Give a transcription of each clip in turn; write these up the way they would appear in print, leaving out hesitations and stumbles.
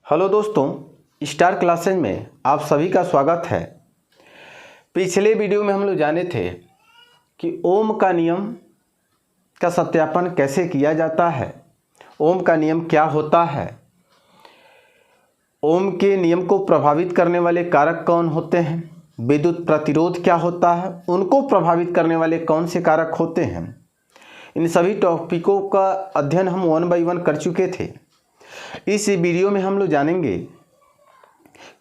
Hello दोस्तों, star classes में आप सभी का स्वागत है। पिछले वीडियो में हम लोग जाने थे कि ओम का नियम का सत्यापन कैसे किया जाता है, ओम का नियम क्या होता है, ओम के नियम को प्रभावित करने वाले कारक कौन होते हैं, विद्युत प्रतिरोध क्या होता है, उनको प्रभावित करने वाले कौन से कारक होते हैं। इन सभी टॉपिकों का अध्ययन हम 1 बाय 1 कर चुके थे। इस वीडियो में हम लोग जानेंगे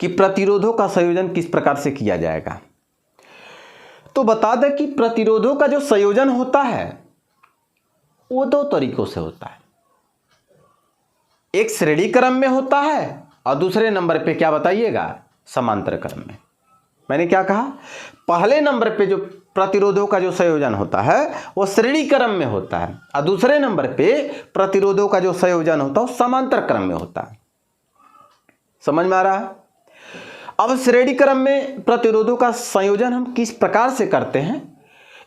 कि प्रतिरोधों का संयोजन किस प्रकार से किया जाएगा। तो बता दें कि प्रतिरोधों का जो संयोजन होता है वो 2 तरीकों से होता है। एक श्रेणी क्रम में होता है और दूसरे नंबर पे क्या बताइएगा, समांतर क्रम में। मैंने क्या कहा, पहले नंबर पे जो प्रतिरोधों का जो संयोजन होता है वो श्रेणी क्रम में होता है और दूसरे नंबर पे प्रतिरोधों का जो संयोजन होता है वो समांतर क्रम में होता है। समझ में आ रहा है। अब श्रेणी क्रम में प्रतिरोधों का संयोजन हम किस प्रकार से करते हैं,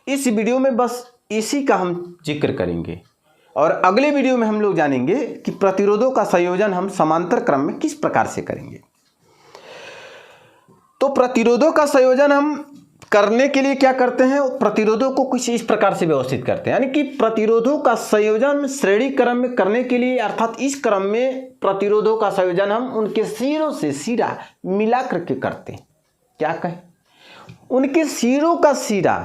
इस वीडियो में बस इसी का हम जिक्र करेंगे और अगले वीडियो में हम लोग जानेंगे कि प्रतिरोधों का संयोजन हम समांतर क्रम में किस प्रकार से करेंगे। तो प्रतिरोधों का संयोजन हम करने के लिए क्या करते हैं, प्रतिरोधों को कुछ इस प्रकार से व्यवस्थित करते हैं। यानी कि प्रतिरोधों का संयोजन श्रेणी क्रम में करने के लिए, अर्थात इस क्रम में प्रतिरोधों का संयोजन हम उनके सिरों से सिरा मिला करके करते हैं। क्या कहें, उनके सिरों का सिरा।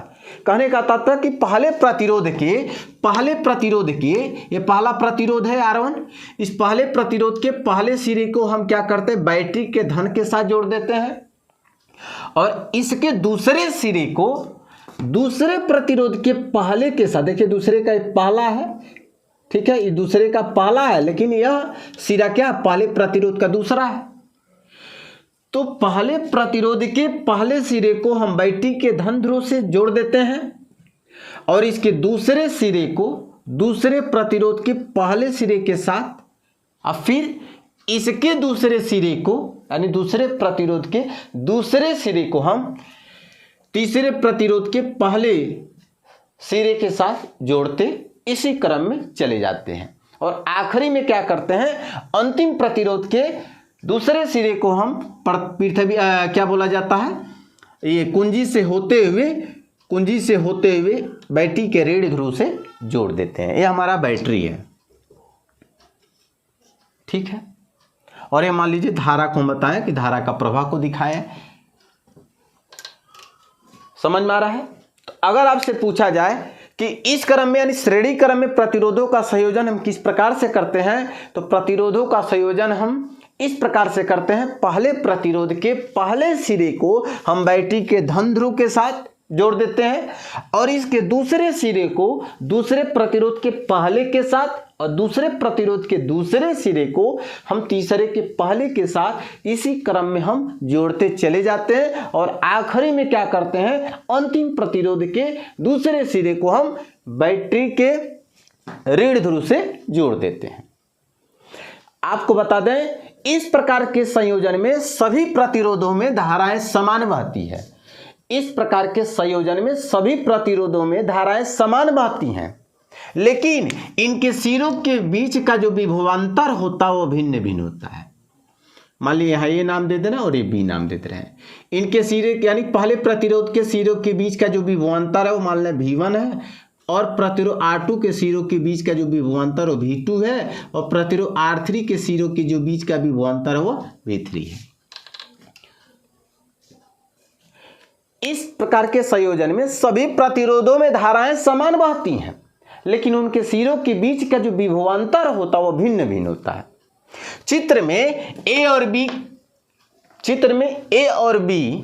कहने का तात्पर्य कि पहले प्रतिरोध के ये पहला प्रतिरोध है R1, इस पहले प्रतिरोध के पहले सिरे को हम क्या करते हैं, बैटरी के धन के साथ जोड़ देते हैं और इसके दूसरे सिरे को दूसरे प्रतिरोध के पहले के साथ, देखिए दूसरे का पहला है, ठीक है, ये दूसरे का पहला है लेकिन यह सिरा क्या, पहले प्रतिरोध का दूसरा है। तो पहले प्रतिरोध के पहले सिरे को हम बैटरी के धन ध्रुव से जोड़ देते हैं और इसके दूसरे सिरे को दूसरे प्रतिरोध के पहले सिरे के साथ, और फिर इसके दूसरे सिरे को यानी दूसरे प्रतिरोध के दूसरे सिरे को हम तीसरे प्रतिरोध के पहले सिरे के साथ जोड़ते इसी क्रम में चले जाते हैं और आखिरी में क्या करते हैं, अंतिम प्रतिरोध के दूसरे सिरे को हम पृथ्वी क्या बोला जाता है, ये कुंजी से होते हुए बैटरी के ऋण ध्रुव से जोड़ देते हैं। ये हमारा बैटरी है, ठीक है। और ये मान लीजिए धारा को बताएं कि धारा का प्रवाह को दिखाएं। समझ में आ रहा है। तो अगर आपसे पूछा जाए कि इस क्रम में यानी श्रेणी क्रम में प्रतिरोधों का संयोजन हम किस प्रकार से करते हैं, तो प्रतिरोधों का संयोजन हम इस प्रकार से करते हैं। पहले प्रतिरोध के पहले सिरे को हम बैटरी के धन ध्रुव के साथ जोड़ देते हैं और इसके दूसरे सिरे को दूसरे प्रतिरोध के पहले के साथ और दूसरे प्रतिरोध के दूसरे सिरे को हम तीसरे के पहले के साथ इसी क्रम में हम जोड़ते चले जाते हैं और आखिरी में क्या करते हैं, अंतिम प्रतिरोध के दूसरे सिरे को हम बैटरी के ऋण ध्रुव से जोड़ देते हैं। आपको बता दें, इस प्रकार के संयोजन में सभी प्रतिरोधों में धाराएं समान बहती है। इस प्रकार के संयोजन में सभी प्रतिरोधों में धाराएं समान बहती हैं, लेकिन इनके सिरों के बीच का जो विभवांतर होता है वो भिन्न भिन्न होता है। मान लीजिए यहाँ ये नाम दे देना और ये बी नाम दे रहे हैं। इनके सिरे यानी पहले प्रतिरोध के सिरों के बीच का जो विभवांतर है वो मान लें V1 है और प्रतिरोध R2 के सिरों के बीच का जो विभवांतर वो V2 है और प्रतिरोध R3 के सिरों के जो बीच का विभवांतर है वो V3 है। इस प्रकार के संयोजन में सभी प्रतिरोधों में धाराएं समान बहती हैं, लेकिन उनके सिरों के बीच का जो विभवांतर होता है वो भिन्न भिन्न होता है। चित्र में A और B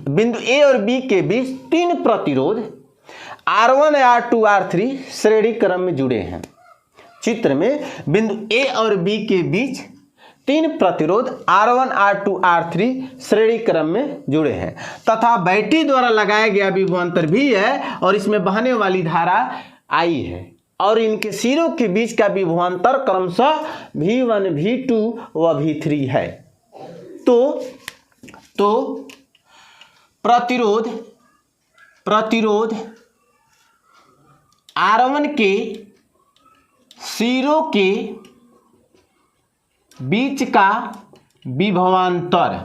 बिंदु A और B के बीच 3 प्रतिरोध R1, R2, R3 श्रेणी क्रम में जुड़े हैं। चित्र में बिंदु A और B के बीच 3 प्रतिरोध R1, R2, R3 श्रेणी क्रम में जुड़े हैं तथा बैटरी द्वारा लगाया गया विभवांतर भी है और इसमें बहने वाली धारा I है और इनके सिरों के बीच का विभवांतर क्रमशः V1, V2 व V3 है। तो प्रतिरोध R1 के सिरों के बीच का विभवांतर,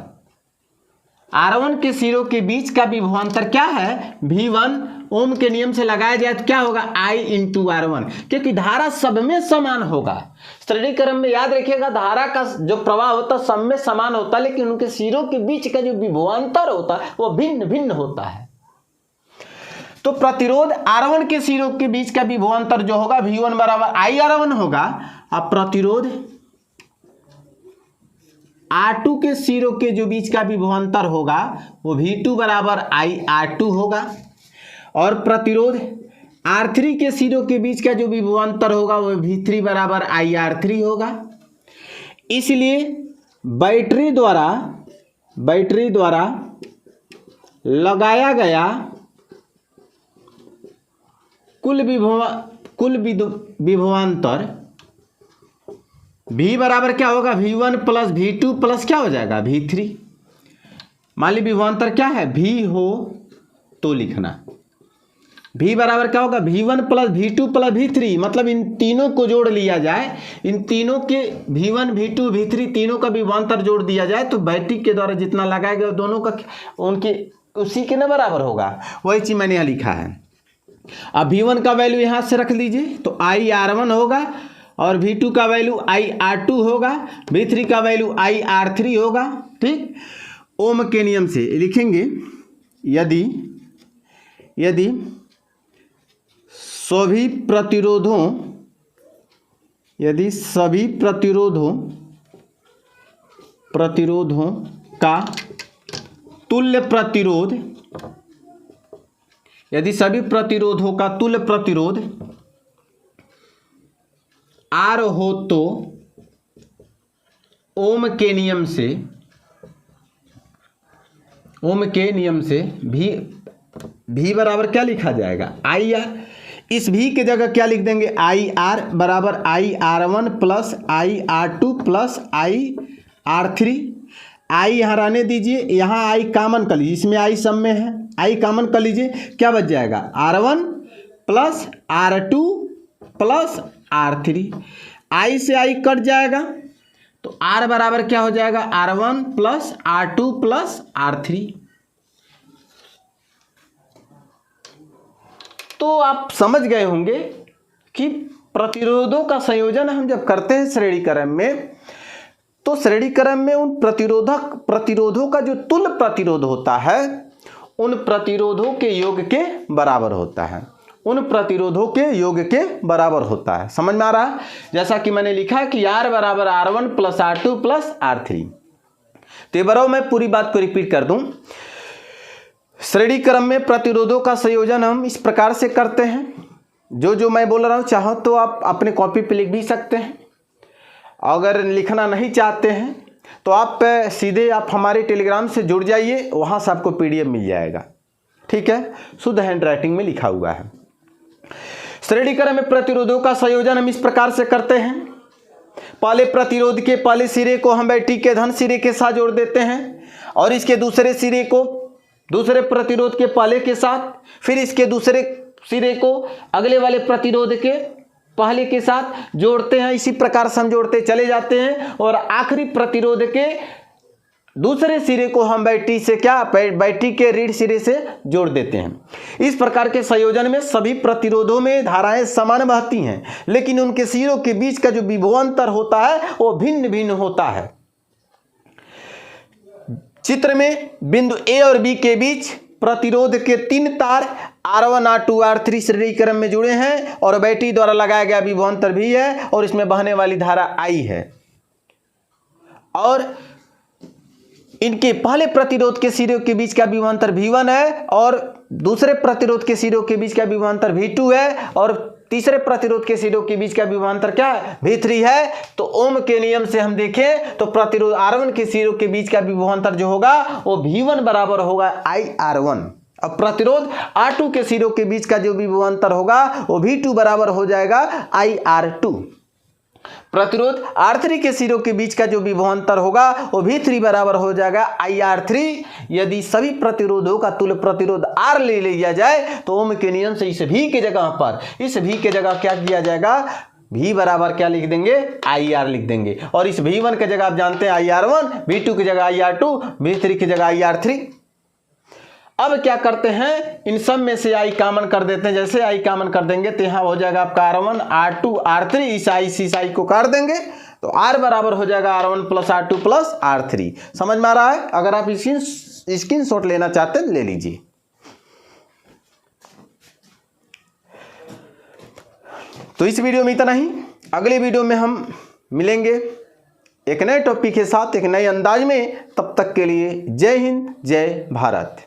R1 के सिरों के बीच का विभवांतर क्या है V1, ओम के नियम से लगाया जाए तो क्या होगा I इंटू R1, क्योंकि धारा सब में समान होगा। श्रेणी क्रम में याद रखिएगा धारा का जो प्रवाह होता है सब में समान होता है, लेकिन उनके सिरों के बीच का जो विभवांतर होता है वो भिन्न भिन्न होता है। तो प्रतिरोध R1 के सिरों के बीच का विभवांतर जो होगा V1 बराबर IR1 होगा। अब प्रतिरोध R2 के सिरों के जो बीच का विभवांतर होगा वो V2 बराबर IR2 होगा, और प्रतिरोध R3 के सिरों के बीच का जो विभवांतर होगा वो V3 बराबर IR3 होगा। इसलिए बैटरी द्वारा लगाया गया कुल विभवांतर V बराबर क्या होगा V1 प्लस V2 प्लस क्या हो जाएगा V3। मान ली विभवांतर क्या है V हो तो लिखना V बराबर क्या होगा V1 plus V2 plus V3, मतलब इन तीनों को जोड़ लिया जाए, इन तीनों के V1 V2 V3 तीनों का विभवांतर जोड़ दिया जाए तो बैटरी के द्वारा जितना लगाया गया दोनों का उनके उसी के न बराबर होगा। वही चीज मैंने यहाँ लिखा है। अब V1 का वैल्यू यहाँ से रख लीजिए तो IR1 होगा, और V2 का वैल्यू IR2 होगा, V3 का वैल्यू IR3 होगा। ठीक, ओम के नियम से लिखेंगे यदि सभी प्रतिरोधों का तुल्य प्रतिरोध, यदि सभी प्रतिरोधों का तुल्य प्रतिरोध R हो तो ओम के नियम से V बराबर क्या लिखा जाएगा IR। इस V के जगह क्या लिख देंगे IR बराबर IR1 plus IR2 plus IR3। I यहाँ रहने दीजिए, यहाँ I कॉमन कर लीजिए, इसमें I सब में है, I कॉमन कर लीजिए, क्या बच जाएगा R1 plus R2 plus R3। I से I कट जाएगा तो R बराबर क्या हो जाएगा R1 plus R2 plus R3। तो आप समझ गए होंगे कि प्रतिरोधों का संयोजन हम जब करते हैं श्रेणी क्रम में, तो श्रेणी क्रम में उन प्रतिरोधों का जो तुल्य प्रतिरोध होता है उन प्रतिरोधों के योग के बराबर होता है, होता है। समझ में आ रहा है? जैसा कि मैंने लिखा कि R बराबर R1 plus R2 plus R3। तो एक बार मैं पूरी बात को रिपीट कर दूं। श्रेणी क्रम में प्रतिरोधों का संयोजन हम इस प्रकार से करते हैं, जो मैं बोल रहा हूं चाहो तो आप अपने कॉपी पे लिख भी सकते हैं। अगर लिखना नहीं चाहते हैं तो आप सीधे हमारे टेलीग्राम से जुड़ जाइए, वहां से आपको PDF मिल जाएगा। ठीक है, शुद्ध हैंड राइटिंग में लिखा हुआ है। श्रेणी क्रम में प्रतिरोधों का संयोजन हम इस प्रकार से करते हैं। पहले प्रतिरोध के पहले सिरे को हम बैटरी के धन सिरे के साथ जोड़ देते हैं, और इसके दूसरे सिरे को दूसरे प्रतिरोध के पहले के साथ, फिर इसके दूसरे सिरे को अगले वाले प्रतिरोध के पहले के साथ जोड़ते हैं। इसी प्रकार से हम जोड़ते चले जाते हैं, और आखिरी प्रतिरोध के दूसरे सिरे को हम बैटरी के ऋण सिरे से जोड़ देते हैं। इस प्रकार के संयोजन में सभी प्रतिरोधों में धाराएं समान बहती हैं, लेकिन उनके सिरों के बीच का जो विभवांतर होता है वो भिन्न भिन्न होता है। चित्र में बिंदु A और B के बीच प्रतिरोध के 3 तार R1 R2 R3 श्रेणी क्रम में जुड़े हैं, और बैटरी द्वारा लगाया गया विभवांतर भी है, और इसमें बहने वाली धारा I है। और इनके पहले प्रतिरोध के सिरों के बीच का विभवांतर V1 है, और दूसरे प्रतिरोध के सिरों के बीच का विभवांतर V2 है, और तीसरे प्रतिरोध के सिरों के बीच का विभवांतर क्या है V3 है। तो ओम के नियम से हम देखें तो प्रतिरोध R1 के सिरों के बीच का विभवांतर जो होगा वो V1 बराबर होगा IR1। अब प्रतिरोध R2 के सिरों के बीच का जो विभवांतर होगा वो V2 बराबर हो जाएगा IR2। प्रतिरोध R3 के सिरों के बीच का जो विभवांतर होगा वो V3 बराबर हो जाएगा IR3। यदि सभी प्रतिरोधों का तुल्य प्रतिरोध R ले लिया जाए तो ओम के नियम से इस V के जगह पर क्या किया जाएगा V बराबर क्या लिख देंगे, IR लिख देंगे। और इस V1 की जगह आप जानते हैं IR1, V2 की जगह IR2, V3 की जगह IR3। अब क्या करते हैं, इन सब में से I कॉमन कर देते हैं। जैसे I कॉमन कर देंगे तो यहाँ हो जाएगा आपका R1, R2, R3, इस I को काट देंगे तो R बराबर हो जाएगा R1 plus R2 plus R3। समझ में आ रहा है? अगर आप स्क्रीनशॉट लेना चाहते हैं ले लीजिए। तो इस वीडियो में इतना ही। अगले वीडियो में हम मिलेंगे एक नए टॉपिक के साथ, एक नए अंदाज में। तब तक के लिए जय हिंद, जय भारत।